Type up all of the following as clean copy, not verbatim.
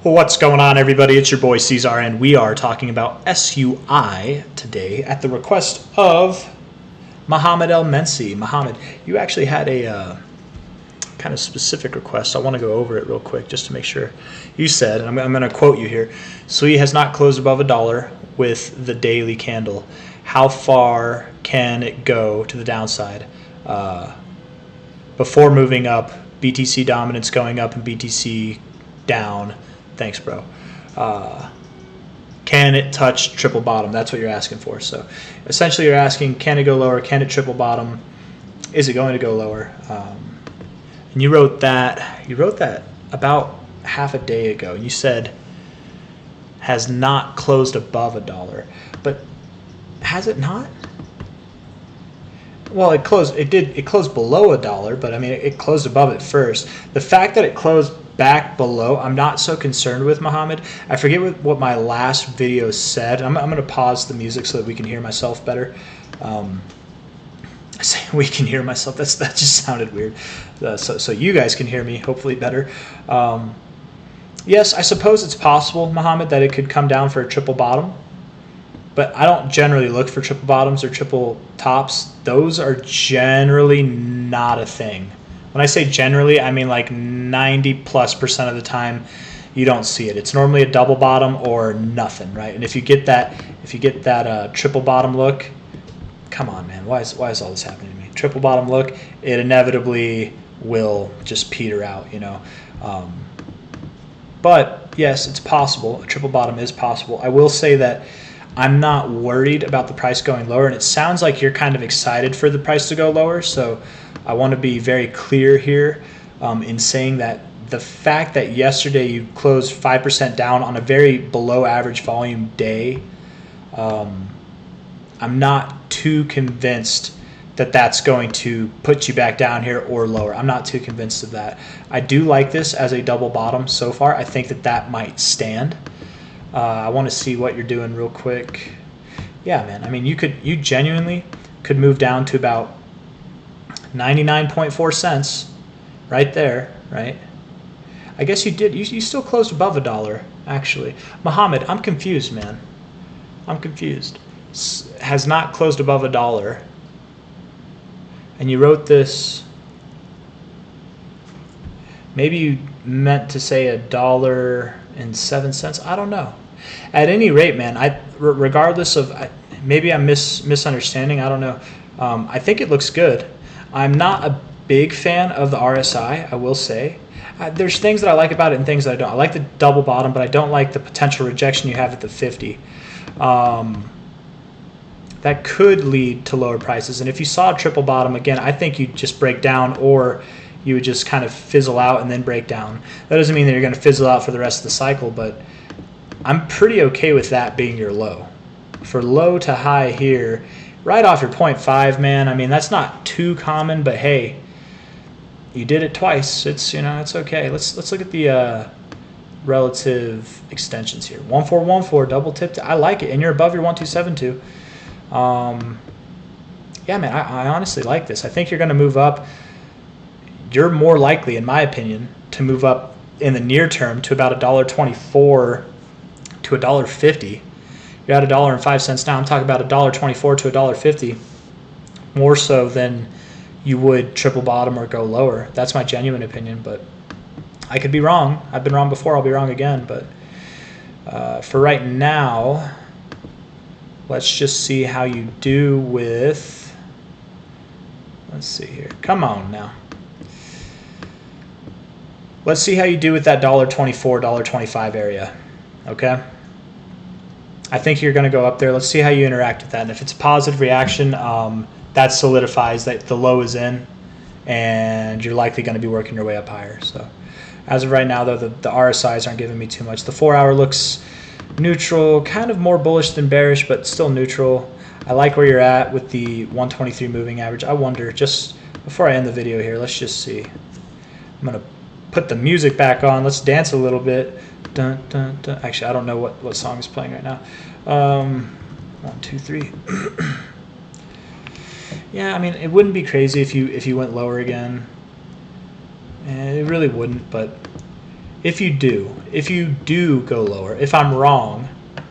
Well, what's going on, everybody? It's your boy C-Zar, and we are talking about SUI today at the request of Mohammed El Mensi. Mohammed, you actually had a kind of specific request. I want to go over it real quick just to make sure. You said, and I'm going to quote you here, SUI has not closed above $1 with the daily candle. How far can it go to the downside before moving up? BTC dominance going up and BTC down. Thanks, bro. Can it touch triple bottom? That's what you're asking for. So essentially you're asking, can it go lower? Can it triple bottom? Is it going to go lower? And you wrote that about half a day ago. You said has not closed above $1. But has it not? Well, it closed below $1, but I mean it closed above it first. The fact that it closed back below, I'm not so concerned with, Mohammed. I forget what my last video said. I'm going to pause the music so that we can hear myself better. I say we can hear myself. That just sounded weird. So you guys can hear me hopefully better. Yes, I suppose it's possible, Mohammed, that it could come down for a triple bottom. But I don't generally look for triple bottoms or triple tops. Those are generally not a thing. When I say generally, I mean like 90+% of the time you don't see it. It's normally a double bottom or nothing, right? And if you get that triple bottom look, come on, man, why is all this happening to me? Triple bottom look, it inevitably will just peter out, you know. But yes, it's possible. A triple bottom is possible. I will say that I'm not worried about the price going lower, and it sounds like you're kind of excited for the price to go lower, so I want to be very clear here in saying that the fact that yesterday you closed 5% down on a very below average volume day, I'm not too convinced that that's going to put you back down here or lower. I'm not too convinced of that. I do like this as a double bottom so far. I think that might stand. I want to see what you're doing real quick. Yeah, man. I mean, you genuinely could move down to about 99.4 cents right there, right? I guess you did. You still closed above $1, actually. Mohammed, I'm confused, man. I'm confused. Has not closed above $1. And you wrote this. Maybe you meant to say $1.07. I don't know. At any rate, man, regardless of, maybe I'm misunderstanding. I don't know. I think it looks good. I'm not a big fan of the RSI, I will say. There's things that I like about it and things that I don't. I like the double bottom, but I don't like the potential rejection you have at the 50. That could lead to lower prices. And if you saw a triple bottom, again, I think you'd just break down, or you would just kind of fizzle out and then break down. That doesn't mean that you're going to fizzle out for the rest of the cycle, but I'm pretty okay with that being your low. For low to high here, right off your 0.5, man, I mean, that's not too common, but hey, you did it twice. It's, you know, it's okay. Let's look at the relative extensions here. 1414 double tipped. I like it, and you're above your 1272. Yeah, man, I honestly like this. I think you're going to move up. You're more likely, in my opinion, to move up in the near term to about $1.24 to $1.50. You're at $1.05 now. I'm talking about $1.24 to $1.50, more so than you would triple bottom or go lower. That's my genuine opinion, but I could be wrong. I've been wrong before. I'll be wrong again. But for right now, let's just see how you do with. Let's see here. Come on now. Let's see how you do with that $1.24, $1.25 area. Okay? I think you're going to go up there. Let's see how you interact with that. And if it's a positive reaction, that solidifies that the low is in, and you're likely going to be working your way up higher. So as of right now, though, the RSIs aren't giving me too much. The 4-hour looks neutral, kind of more bullish than bearish, but still neutral. I like where you're at with the 123 moving average. I wonder, just before I end the video here, let's just see. I'm going to put the music back on. Let's dance a little bit. Dun, dun, dun. Actually, I don't know what song is playing right now. 1, 2, 3. Yeah, I mean, it wouldn't be crazy if you went lower again. It really wouldn't, but if you do go lower, if I'm wrong,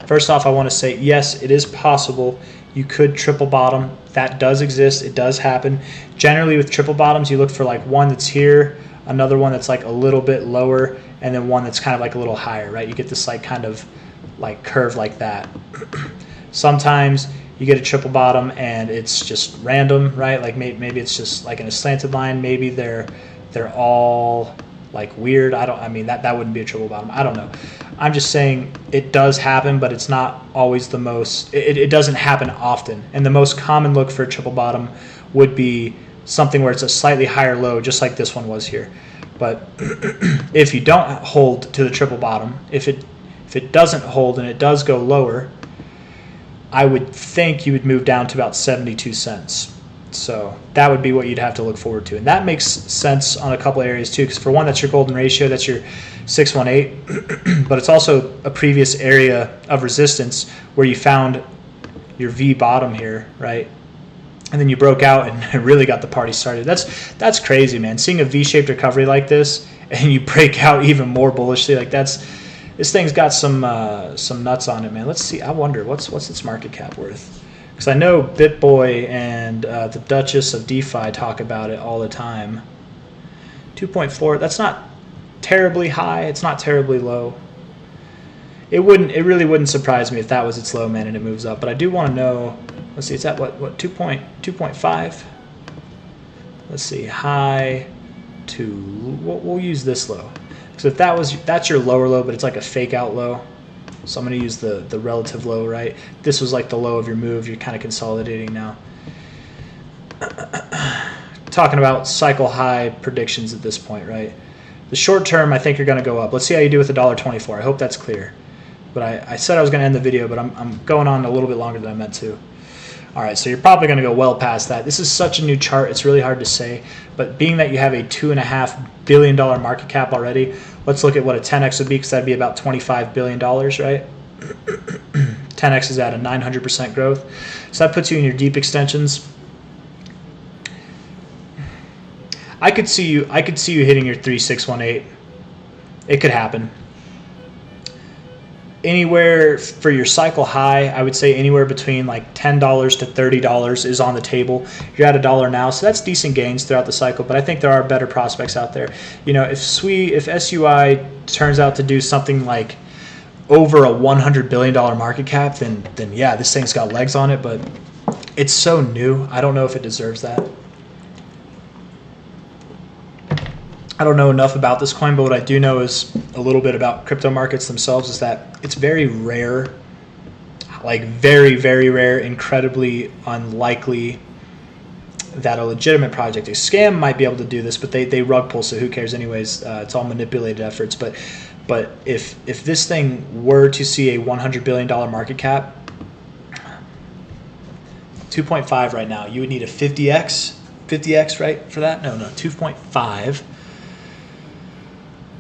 first off, I want to say, yes, it is possible you could triple bottom. That does exist. It does happen. Generally with triple bottoms, you look for like one that's here, another one that's like a little bit lower, and then one that's kind of like a little higher, right? You get this like kind of like curve like that. Sometimes you get a triple bottom and it's just random, right? Like maybe it's just like in a slanted line. Maybe they're all like weird. I mean that wouldn't be a triple bottom. I don't know. I'm just saying it does happen, but it's not always the most. It doesn't happen often. And the most common look for a triple bottom would be something where it's a slightly higher low, just like this one was here. But if you don't hold to the triple bottom, if it doesn't hold and it does go lower, I would think you would move down to about 72 cents. So that would be what you'd have to look forward to. And that makes sense on a couple areas too, because for one, that's your golden ratio, that's your 618, but it's also a previous area of resistance where you found your V bottom here, right? And then you broke out and really got the party started. That's crazy, man. Seeing a V-shaped recovery like this and you break out even more bullishly, like this thing's got some nuts on it, man. Let's see. I wonder what's its market cap worth, because I know BitBoy and the Duchess of DeFi talk about it all the time. 2.4. That's not terribly high. It's not terribly low. It really wouldn't surprise me if that was its low, man, and it moves up. But I do want to know. Let's see. It's at what 2.5. Let's see. High to. We'll use this low. So if that's your lower low, but it's like a fake out low. So I'm going to use the relative low, right? This was like the low of your move. You're kind of consolidating now. Talking about cycle high predictions at this point, right? The short term, I think you're going to go up. Let's see how you do with $1.24. I hope that's clear. But I said I was going to end the video, but I'm going on a little bit longer than I meant to. All right, so you're probably going to go well past that. This is such a new chart, it's really hard to say. But being that you have a $2.5 billion market cap already, let's look at what a 10x would be, because that'd be about $25 billion, right? 10x is at a 900% growth. So that puts you in your deep extensions. I could see you hitting your 3618. It could happen. Anywhere for your cycle high, I would say anywhere between like $10 to $30 is on the table. You're at $1 now, so that's decent gains throughout the cycle, but I think there are better prospects out there. You know, if SUI turns out to do something like over a $100 billion market cap, then yeah, this thing's got legs on it, but it's so new. I don't know if it deserves that. I don't know enough about this coin, but what I do know is a little bit about crypto markets themselves is that it's very rare, like very, very rare, incredibly unlikely that a legitimate project, a scam might be able to do this, but they rug pull, so who cares anyways? It's all manipulated efforts. But if this thing were to see a $100 billion market cap, 2.5 right now, you would need a 50x, right, for that? No, 2.5.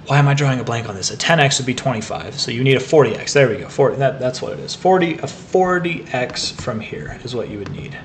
Why am I drawing a blank on this? A 10x would be 25, so you need a 40x. There we go. 40. That's what it is. A 40x from here is what you would need.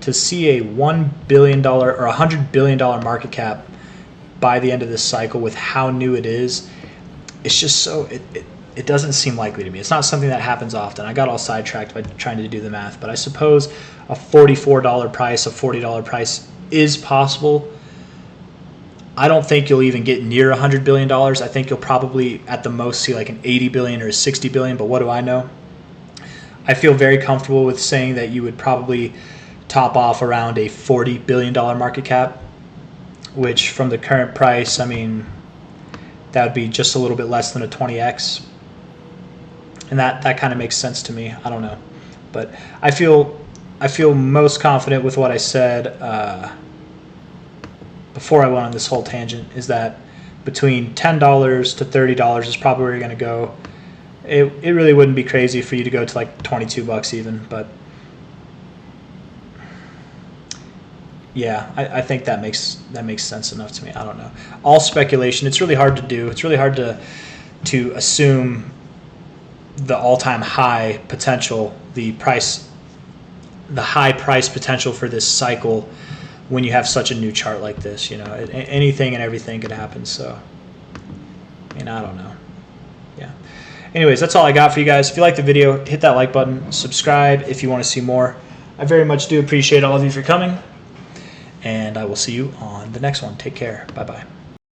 To see a $1 billion or $100 billion market cap by the end of this cycle with how new it is, it's just so it doesn't seem likely to me. It's not something that happens often. I got all sidetracked by trying to do the math, but I suppose a $44 price, a $40 price is possible. I don't think you'll even get near $100 billion. I think you'll probably at the most see like an $80 billion or a $60 billion, but what do I know? I feel very comfortable with saying that you would probably top off around a $40 billion market cap, which from the current price, I mean, that would be just a little bit less than a 20x. And that kind of makes sense to me. I don't know. But I feel most confident with what I said before I went on this whole tangent, is that between $10 to $30 is probably where you're going to go. It really wouldn't be crazy for you to go to like 22 bucks even, but yeah, I think that makes sense enough to me. I don't know. All speculation. It's really hard to do. It's really hard to assume the all-time high potential, the high price potential for this cycle when you have such a new chart like this. You know, anything and everything could happen. So, I mean, I don't know. Yeah. Anyways, that's all I got for you guys. If you like the video, hit that like button. Subscribe if you want to see more. I very much do appreciate all of you for coming. And I will see you on the next one. Take care. Bye-bye.